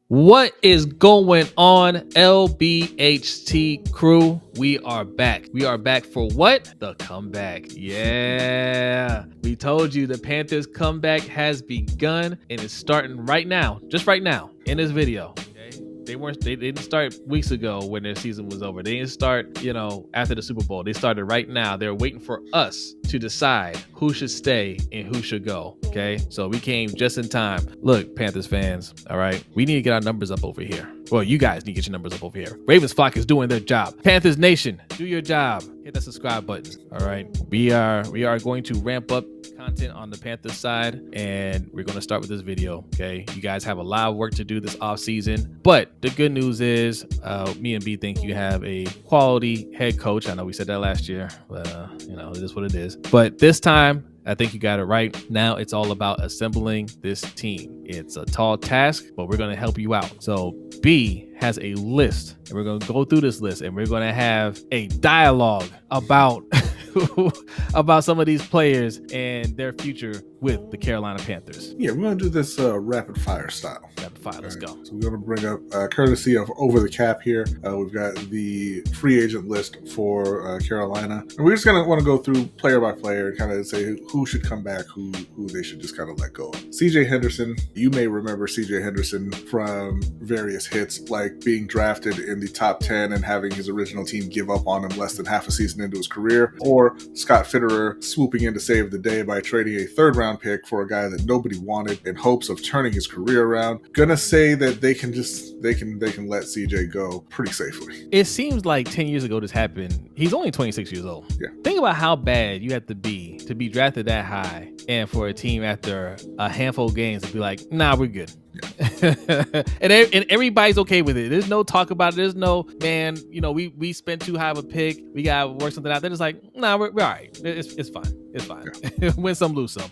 What is going on, LBHT crew? We are back. We are back for what? The comeback. Yeah. We told you the Panthers comeback has begun and it's starting right now, just right now in this video. They didn't start weeks ago when their season was over. They didn't start, after the Super Bowl. They started right now. They're waiting for us to decide who should stay and who should go. Okay. So we came just in time. Look, Panthers fans, all right, we need to get our numbers up over here. Well, you guys need to get your numbers up over here. Ravens flock is doing their job. Panthers Nation, do your job. Hit that subscribe button. All right. We are going to ramp up content on the Panthers side, and we're going to start with this video. Okay. You guys have a lot of work to do this off season, but the good news is me and B think you have a quality head coach. I know we said that last year, but it is what it is. But this time, I think you got it right. Now it's all about assembling this team. It's a tall task, but we're going to help you out. So B has a list, and we're going to go through this list, and we're going to have a dialogue about about some of these players and their future with the Carolina Panthers. Yeah, we're going to do this rapid fire style. Rapid fire, let's go. So we're going to bring up, courtesy of Over the Cap here, we've got the free agent list for Carolina. And we're just going to want to go through player by player and kind of say who should come back, who they should just kind of let go of. CJ Henderson, you may remember CJ Henderson from various hits, like being drafted in the top 10 and having his original team give up on him less than half a season into his career, or Scott Fitterer swooping in to save the day by trading a third-round pick for a guy that nobody wanted in hopes of turning his career around. Gonna say that they can let CJ go pretty safely. It seems like 10 years ago this happened. He's only 26 years old. Yeah. Think about how bad you have to be drafted that high, and for a team after a handful of games to be like, nah, we're good. Yeah. and everybody's okay with it. There's no talk about it. There's no, man, we spent too high of a pick. We got to work something out. They're just like, nah, we're all right. It's fine. It's fine. Yeah. Win some, lose some.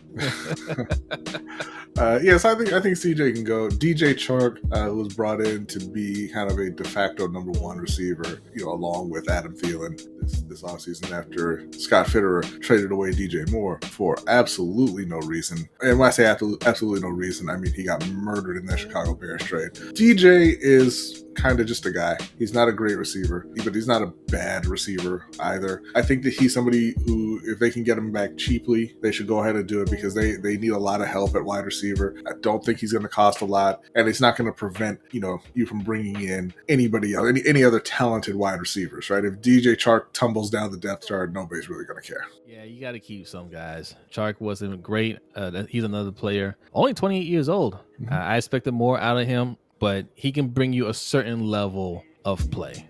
Yes, I think CJ can go. DJ Chark was brought in to be kind of a de facto number one receiver, along with Adam Thielen this offseason after Scott Fitterer traded away DJ Moore for absolutely no reason. And when I say absolutely no reason, I mean he got murdered in that Chicago Bears trade. DJ is kind of just a guy. He's not a great receiver, but he's not a bad receiver either. I think that he's somebody who, if they can get him back cheaply, they should go ahead and do it because they need a lot of help at wide receiver. I don't think he's going to cost a lot, and it's not going to prevent you from bringing in anybody else, any other talented wide receivers, right? If DJ Chark tumbles down the depth chart, nobody's really going to care. Yeah, you got to keep some guys. Chark wasn't great. He's another player, only 28 years old. Mm-hmm. I expected more out of him, but he can bring you a certain level of play,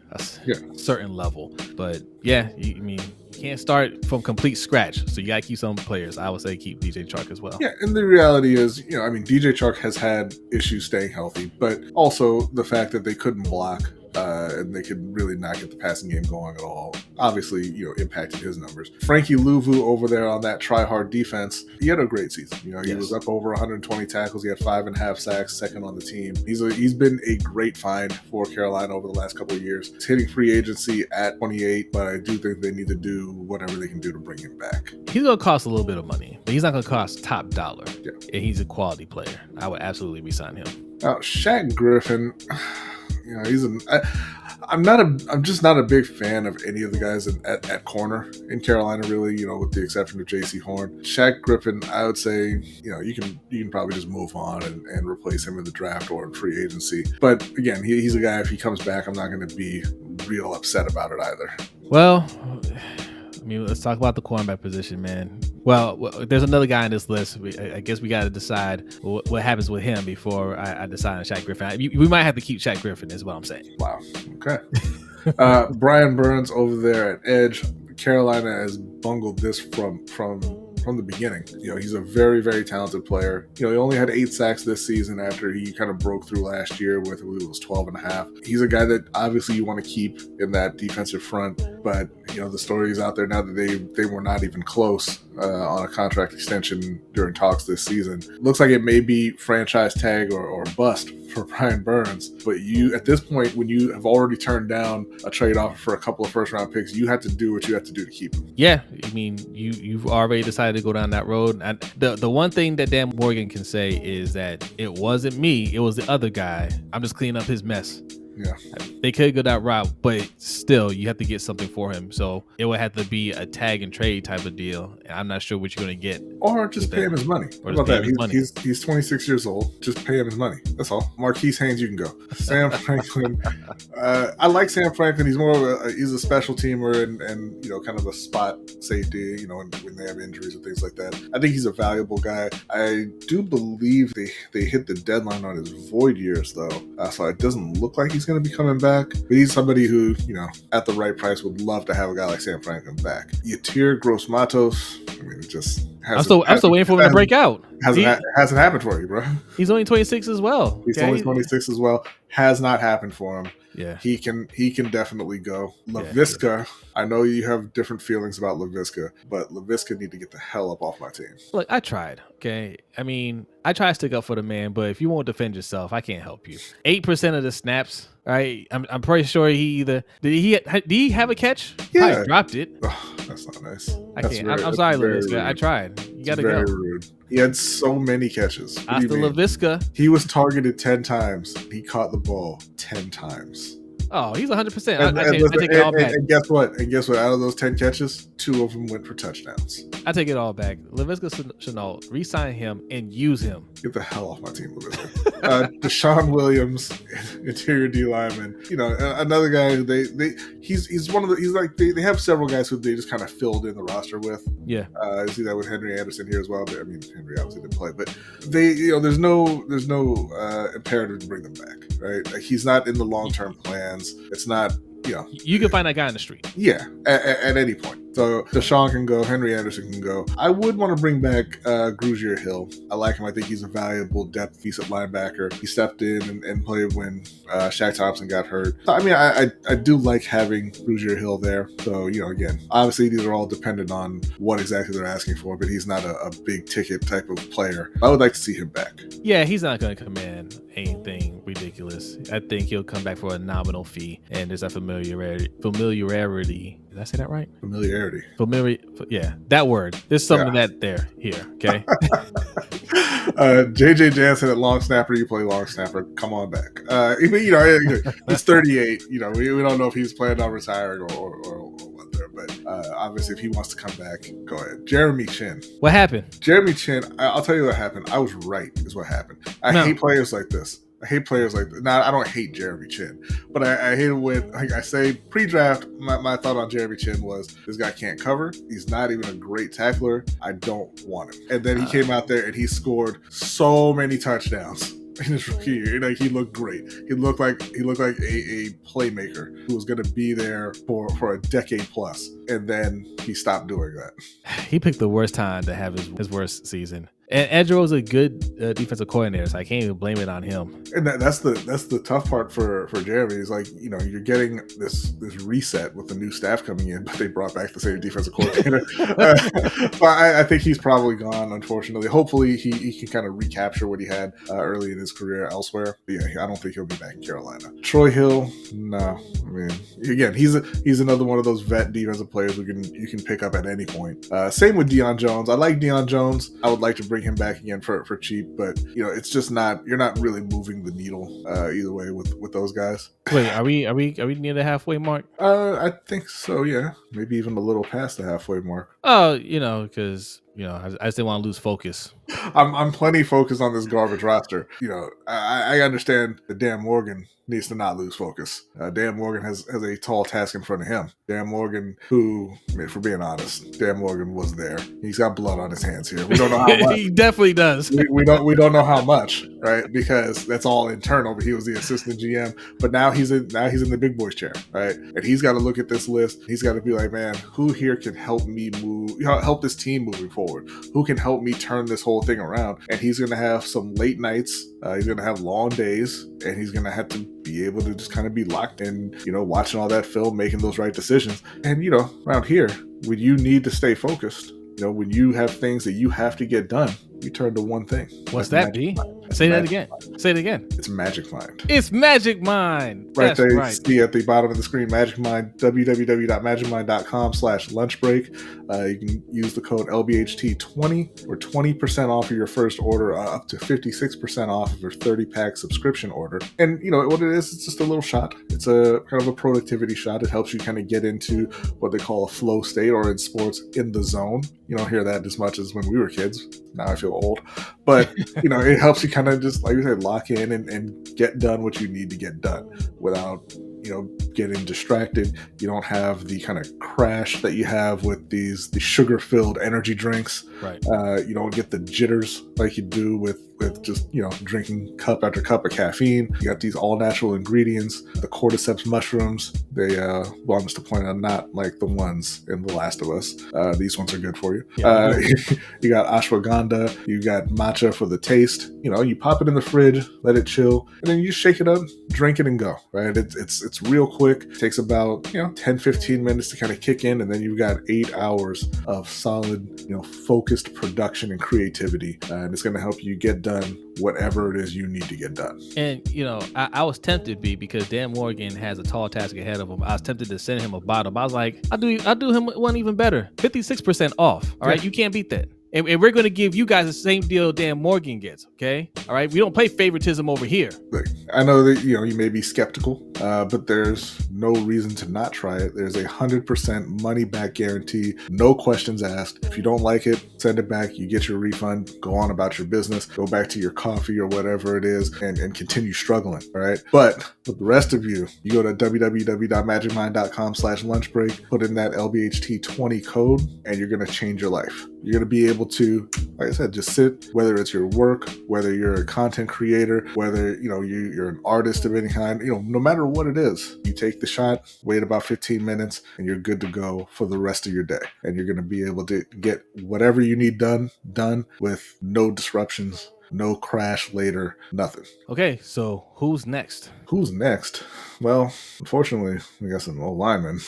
certain level. But yeah, you can't start from complete scratch, so you got to keep some players. I would say keep DJ Chark as well. Yeah, and the reality is, DJ Chark has had issues staying healthy, but also the fact that they couldn't block and they could really not get the passing game going at all, obviously, impacted his numbers. Frankie Louvu over there on that try-hard defense, he had a great season. He was up over 120 tackles. He had 5.5 sacks, second on the team. He's been a great find for Carolina over the last couple of years. He's hitting free agency at 28, but I do think they need to do whatever they can do to bring him back. He's going to cost a little bit of money, but he's not going to cost top dollar. Yeah. And he's a quality player. I would absolutely re-sign him. Now, Shaq Griffin... I'm just not a big fan of any of the guys at corner in Carolina, really, with the exception of J.C. Horn. Shaq Griffin, I would say, you can probably just move on and replace him in the draft or in free agency. But again, he's a guy, if he comes back, I'm not going to be real upset about it either. Well, let's talk about the cornerback position, man. Well, there's another guy on this list. I guess we got to decide what happens with him before I decide on Shaq Griffin. We might have to keep Shaq Griffin, is what I'm saying. Wow. Okay. Brian Burns over there at edge. Carolina has bungled this from the beginning. He's a very, very talented player. He only had 8 sacks this season after he kind of broke through last year with, I believe it was 12.5. He's a guy that obviously you want to keep in that defensive front, but the story is out there now that they were not even close on a contract extension during talks this season. Looks like it may be franchise tag or bust for Brian Burns. But you, at this point, when you have already turned down a trade offer for a couple of first round picks, you have to do what you have to do to keep him. Yeah, I mean, you've already decided to go down that road. And the one thing that Dan Morgan can say is that it wasn't me, it was the other guy. I'm just cleaning up his mess. Yeah, they could go that route, but still, you have to get something for him. So it would have to be a tag and trade type of deal. And I'm not sure what you're going to get. Or just pay him his money. What about that? He's 26 years old. Just pay him his money. That's all. Marquise Haynes, you can go. Sam Franklin. I like Sam Franklin. He's more of he's a special teamer and kind of a spot safety. When they have injuries and things like that. I think he's a valuable guy. I do believe they hit the deadline on his void years though, so it doesn't look like he's going to be coming back, but he's somebody who, at the right price would love to have a guy like Sam Franklin back. Yatir Gross-Matos, it just I'm still waiting for him to break out. Hasn't happened for you, bro. He's only 26 as well. He's only 26 as well. Has not happened for him. Yeah, he can definitely go. Laviska, I know you have different feelings about Laviska, but Laviska need to get the hell up off my team. Look, I tried. Okay, I mean, I try to stick up for the man, but if you won't defend yourself, I can't help you. 8% of the snaps. Right, I'm pretty sure he did he have a catch? Yeah, Probably dropped it. Oh, that's not nice. I'm sorry, Laviska. I tried. You gotta go. Rude. He had so many catches. After Laviska, he was targeted 10 times. He caught the ball 10 times. Oh, he's 100%. I take it all back. And guess what? Out of those 10 catches, 2 of them went for touchdowns. I take it all back. Laviska Shenault, re-sign him and use him. Get the hell off my team, Laviska. Deshaun Williams, interior D lineman. Another guy. He's one of the. He's like they have several guys who they just kind of filled in the roster with. Yeah. You see that with Henry Anderson here as well. But, Henry obviously didn't play, but there's no imperative to bring them back. Right? Like, he's not in the long-term plans. It's not, you can find that guy in the street. Yeah, at any point. So Deshaun can go, Henry Anderson can go. I would want to bring back Grugier Hill. I like him. I think he's a valuable depth piece at linebacker. He stepped in and played when Shaq Thompson got hurt. So, I do like having Grugier Hill there. So, again, obviously these are all dependent on what exactly they're asking for, but he's not a big ticket type of player. I would like to see him back. Yeah, he's not going to command anything ridiculous. I think he'll come back for a nominal fee, and there's a familiarity. Did I say that right? Familiarity. Yeah, that word. There's something here. Okay. JJ Jansen at long snapper. You play long snapper. Come on back. He's 38. We don't know if he's planning on retiring or what there. But obviously, if he wants to come back, go ahead. Jeremy Chin. What happened? Jeremy Chin. I'll tell you what happened. I was right. Is what happened. I hate players like this. I don't hate Jeremy Chin, but I hate it when, like I say, pre-draft, my thought on Jeremy Chin was, this guy can't cover. He's not even a great tackler. I don't want him. And then he came out there and he scored so many touchdowns in his rookie year. Like, he looked great. He looked like a playmaker who was going to be there for a decade plus. And then he stopped doing that. He picked the worst time to have his worst season. And Edger's a good defensive coordinator, so I can't even blame it on him. And that's the tough part for Jeremy is, like, you're getting this reset with the new staff coming in, but they brought back the same defensive coordinator. But I think he's probably gone, unfortunately. Hopefully he can kind of recapture what he had early in his career elsewhere. But yeah, I don't think he'll be back in Carolina. Troy Hill, no. Again, he's another one of those vet defensive players you can pick up at any point. Same with Deion Jones. I like Deion Jones. I would like to bring him back again for cheap, but it's just you're not really moving the needle either way with those guys. Wait, are we near the halfway mark? I think so, yeah. Maybe even a little past the halfway mark. Oh, because I just didn't want to lose focus. I'm plenty focused on this garbage roster. I understand that Dan Morgan needs to not lose focus. Dan Morgan has a tall task in front of him. Dan Morgan, who, for being honest, Dan Morgan was there. He's got blood on his hands here. We don't know how much. He definitely does. We don't know how much, right? Because that's all internal. But he was the assistant GM. But now he's in the big boys chair, right? And he's got to look at this list. He's got to be like, man, who here can help me help this team moving forward? Who can help me turn this whole thing around? And he's going to have some late nights. He's going to have long days, and he's going to have to be able to just kind of be locked in, watching all that film, making those right decisions. And, around here, when you need to stay focused, when you have things that you have to get done, you turn to one thing. What's that be? Say that again. Say it again. It's Magic Mind. It's Magic Mind. Right That's there, you right. see at the bottom of the screen, Magic Mind, www.magicmind.com/lunchbreak. You can use the code LBHT20 or 20% off of your first order, up to 56% off of your 30-pack subscription order. And you know what it is? It's just a little shot. It's a kind of a productivity shot. It helps you kind of get into what they call a flow state, or in sports, in the zone. You don't hear that as much as when we were kids. Now I feel old. But, you know, it helps you kind of just, like you said, lock in and get done what you need to get done without, you know, getting distracted. You don't have the kind of crash that you have with the sugar-filled energy drinks. Right. You don't get the jitters like you do with just, you know, drinking cup after cup of caffeine. You got these all-natural ingredients, the cordyceps mushrooms. They, well, I'm just to point out, not like the ones in The Last of Us. These ones are good for you. Yeah, you got ashwagandha. You got matcha for the taste. You know, you pop it in the fridge, let it chill, and then you shake it up, drink it, and go. Right? It's real quick. It takes about 10-15 minutes to kind of kick in, and then you've got 8 hours of solid, focused production and creativity, and it's going to help you get done whatever it is you need to get done. And I was tempted, because Dan Morgan has a tall task ahead of him. I was tempted to send him a bottle. I was like, I'll do him one even better. 56% off. All right, you can't beat that. And we're going to give you guys the same deal Dan Morgan gets, okay? All right, we don't play favoritism over here. Look, I know that you may be skeptical, but there's no reason to not try it. There's 100% money back guarantee, no questions asked. If you don't like it, send it back. You get your refund. Go on about your business. Go back to your coffee or whatever it is, and continue struggling. All right. But for the rest of you, you go to www.magicmind.com/lunchbreak. Put in that LBHT20 code, and you're going to change your life. You're going to be able to, like I said, just sit, whether it's your work, whether you're a content creator, whether, you're an artist of any kind, no matter what it is, you take the shot, wait about 15 minutes, and you're good to go for the rest of your day. And you're going to be able to get whatever you need done with no disruptions, no crash later, nothing. Okay, so who's next? Who's next? Well, unfortunately, we got some old linemen.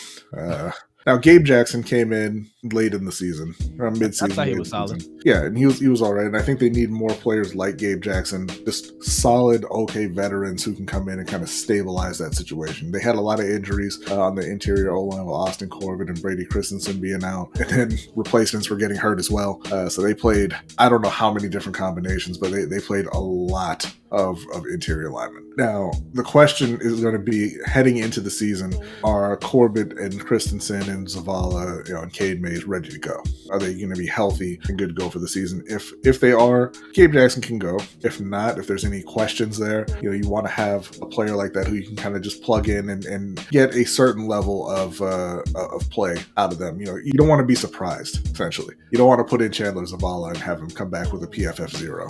Now, Gabe Jackson came in late in the season, around mid-season. I thought he was solid. Yeah, and he was all right. And I think they need more players like Gabe Jackson, just solid, okay veterans who can come in and kind of stabilize that situation. They had a lot of injuries on the interior O-line with Austin Corbett and Brady Christensen being out, and then replacements were getting hurt as well. So they played, I don't know how many different combinations, but they played a lot of interior linemen. Now, the question is going to be, heading into the season, are Corbett and Christensen and Zavala, and Cade Mays ready to go? Are they going to be healthy and good to go for the season? If they are, Gabe Jackson can go. If not, if there's any questions there, you want to have a player like that who you can kind of just plug in and get a certain level of play out of them. You don't want to be surprised, essentially. You don't want to put in Chandler Zavala and have him come back with a PFF 0.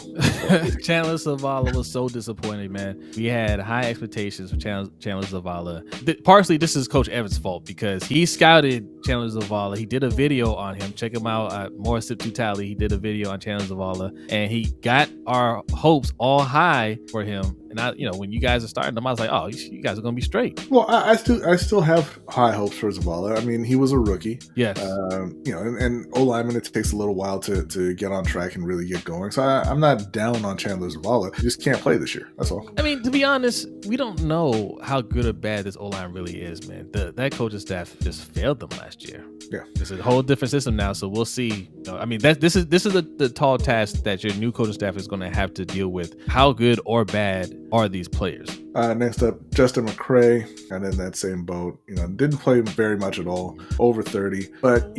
Chandler Zavala was so disappointed, man. We had high expectations for Chandler Zavala. Partially, this is Coach Evans' fault, because he scouted Chandler Zavala. He did a video on him. Check him out at More Sip to Tally. He did a video on Chandler Zavala, and he got our hopes all high for him. And when you guys are starting them, I was like, oh, you guys are going to be straight. Well, I still have high hopes for Zavala. I mean, he was a rookie. Yes. And O-lineman, it takes a little while to get on track and really get going. So I'm not down on Chandler Zavala. He just can't play this year. That's all. I mean, to be honest, we don't know how good or bad this O-line really is, man. That coaching staff just failed them last year. Yeah. It's a whole different system now, so we'll see. This is the tall task that your new coaching staff is going to have to deal with. How good or bad are these players? Next up, Justin McCray, and in that same boat. Didn't play very much at all, over 30. But,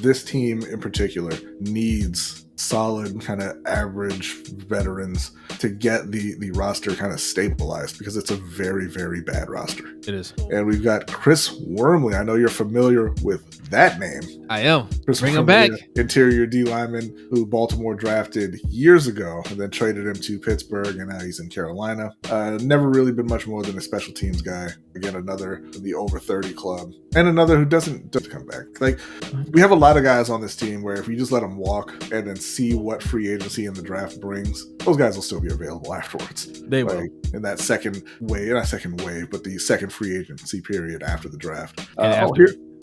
this team in particular needs solid kind of average veterans to get the roster kind of stabilized, because it's a very, very bad roster. It is. And we've got Chris Wormley. I know you're familiar with that name. I am. Bring him back. Interior D lineman who Baltimore drafted years ago and then traded him to Pittsburgh, and now he's in Carolina. Never really been much more than a special teams guy. Again, another of the over 30 club, and another who doesn't come back. Like, we have a lot of guys on this team where if you just let them walk and then see what free agency in the draft brings, those guys will still be available afterwards. They will. In that second wave, not second wave, but the second free agency period after the draft.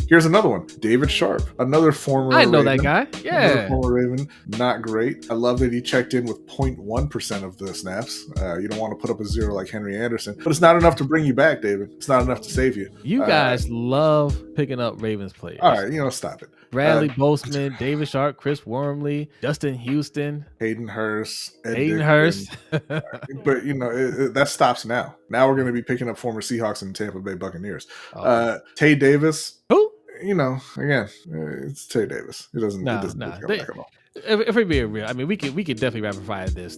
Here's another one. David Sharp, another former I know Raven. that guy. Another Yeah. former Raven. Not great. I love that he checked in with 0.1% of the snaps. You don't want to put up a zero like Henry Anderson, but it's not enough to bring you back, David. It's not enough to save you. You guys love picking up Ravens players. All right, stop it. Bradley Boastman, David Sharp, Chris Wormley, Justin Houston, Hayden Hurst, Hayden Hurst. But that stops now. Now we're going to be picking up former Seahawks and Tampa Bay Buccaneers. Tay Davis. Who? Again, it's Tay Davis. It doesn't come back at all. If we're being real, I mean, we could definitely rapid fire this.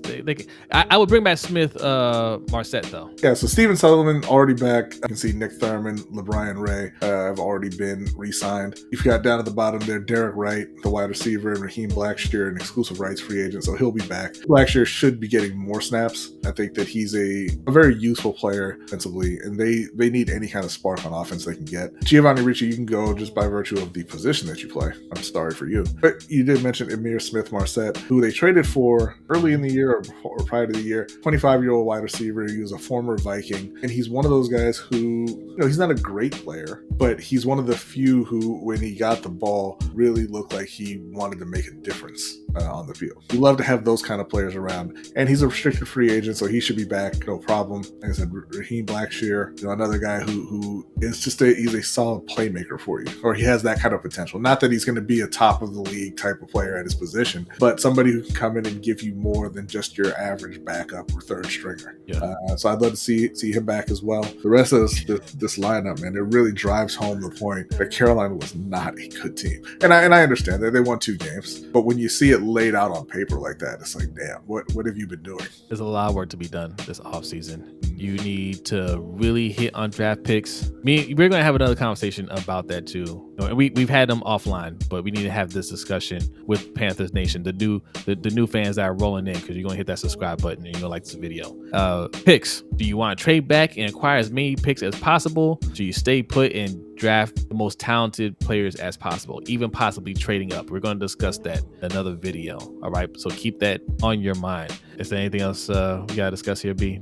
I would bring back Smith Marset though. Yeah, so Steven Sutherland already back. I can see Nick Thurman, LeBron Ray have already been re-signed. You've got down at the bottom there Derek Wright, the wide receiver, and Raheem Blackshear, an exclusive rights free agent, so he'll be back. Blackshear should be getting more snaps. I think that he's a very useful player defensively, and they need any kind of spark on offense they can get. Giovanni Ricci, you can go just by virtue of the position that you play. I'm sorry for you. But you did mention Amir Smith Marset, who they traded for early in the year or prior to the year. 25-year-old wide receiver. He was a former Viking, and he's one of those guys who, he's not a great player, but he's one of the few who, when he got the ball, really looked like he wanted to make a difference on the field. We love to have those kind of players around, and he's a restricted free agent, so he should be back, no problem. Like I said, Raheem Blackshear, another guy who is he's a solid playmaker for you, or he has that kind of potential. Not that he's going to be a top of the league type of player at his position, but somebody who can come in and give you more than just your average backup or third stringer. Yeah. So I'd love to see him back as well. The rest of this lineup, man, it really drives home the point that Carolina was not a good team. And I understand that they won 2 games, but when you see it laid out on paper like that, it's like, damn, what have you been doing? There's a lot of work to be done this offseason. You need to really hit on draft picks. We're going to have another conversation about that too. And we've had them offline, but we need to have this discussion with Panthers Nation, the new fans that are rolling in, because you're going to hit that subscribe button and you're going to like this video. Picks. Do you want to trade back and acquire as many picks as possible? Do you stay put and draft the most talented players as possible, even possibly trading up? We're going to discuss that in another video. All right, so keep that on your mind. Is there anything else we got to discuss here, B?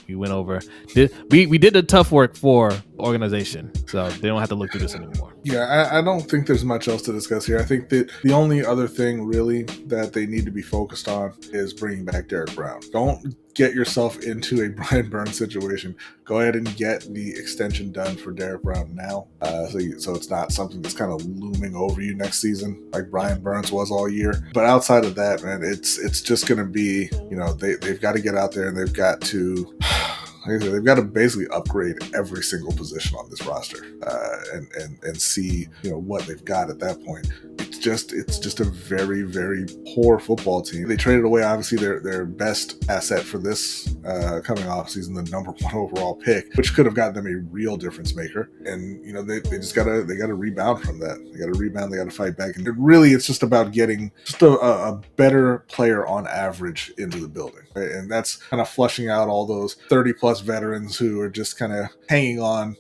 We went over. We did the tough work for organization, so they don't have to look through this anymore. Yeah, I don't think there's much else to discuss here. I think that the only other thing really that they need to be focused on is bringing back Derek Brown. Don't get yourself into a Brian Burns situation. Go ahead and get the extension done for Derek Brown now, so it's not something that's kind of looming over you next season like Brian Burns was all year. But outside of that, man, it's just going to be, they've got to get out there and they've got to basically upgrade every single position on this roster and see what they've got at that point. It's just a very, very poor football team. They traded away obviously their best asset for this coming off season, the number 1 overall pick, which could have gotten them a real difference maker. And they just gotta rebound from that. They gotta rebound. They gotta fight back. And it's just about getting just a better player on average into the building, right? And that's kind of flushing out all those 30+ veterans who are just kind of hanging on,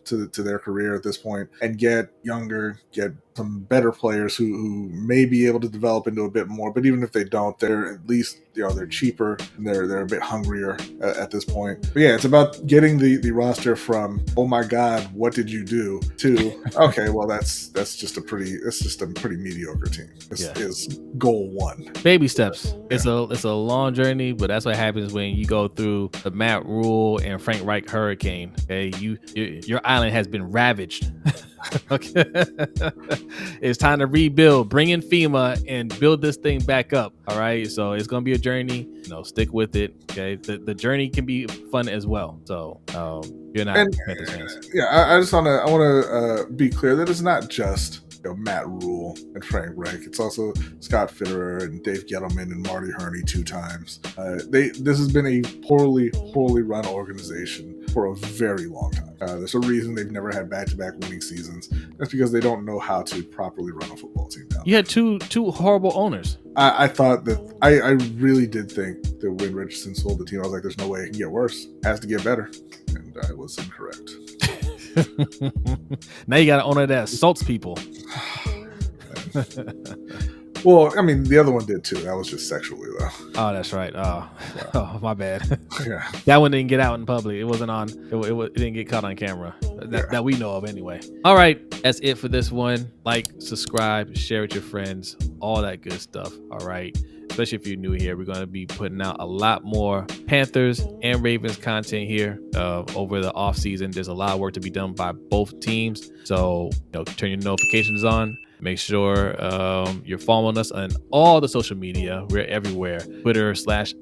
to their career at this point, and get some better players who may be able to develop into a bit more. But even if they don't, they're at least they're cheaper and they're a bit hungrier at this point. But yeah, it's about getting the roster from, oh my God, what did you do, to okay, well that's just a pretty mediocre team. This is goal 1. Baby steps. Yeah. It's a long journey, but that's what happens when you go through the Matt Rule and Frank Reich hurricane. Okay, your island has been ravaged. Okay. It's time to rebuild, bring in FEMA and build this thing back up. All right, so it's gonna be a journey. Stick with it. Okay, the journey can be fun as well. So you're not Panthers fans. Yeah, I want to be clear that it's not just Matt Rule and Frank Reich. It's also Scott Fitterer and Dave Gettleman and Marty Herney 2 times. This has been a poorly run organization for a very long time. There's a reason they've never had back-to-back winning seasons. That's because they don't know how to properly run a football team now. You had two horrible owners. I thought that I really did think that when Richardson sold the team, I was like, there's no way it can get worse. It has to get better. And I was incorrect. Now you got an owner that assaults people. Well, I mean, the other one did too. That was just sexually though. Oh, that's right. Oh, my bad. Yeah. That one didn't get out in public. It wasn't on. It didn't get caught on camera Yeah. that we know of anyway. All right, that's it for this one. Like, subscribe, share with your friends, all that good stuff. All right. Especially if you're new here, we're going to be putting out a lot more Panthers and Ravens content here over the off season. There's a lot of work to be done by both teams. So, turn your notifications on. Make sure you're following us on all the social media. We're everywhere. Twitter/X,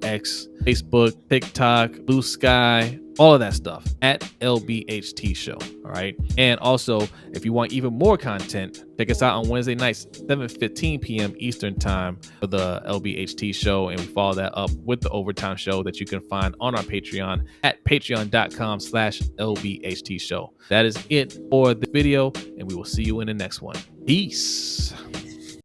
Facebook, TikTok, Blue Sky, all of that stuff at LBHT Show. All right. And also, if you want even more content, check us out on Wednesday nights, 7:15 p.m. Eastern time for the LBHT Show. And we follow that up with the Overtime Show that you can find on our Patreon at patreon.com/LBHT Show. That is it for the video, and we will see you in the next one. Peace.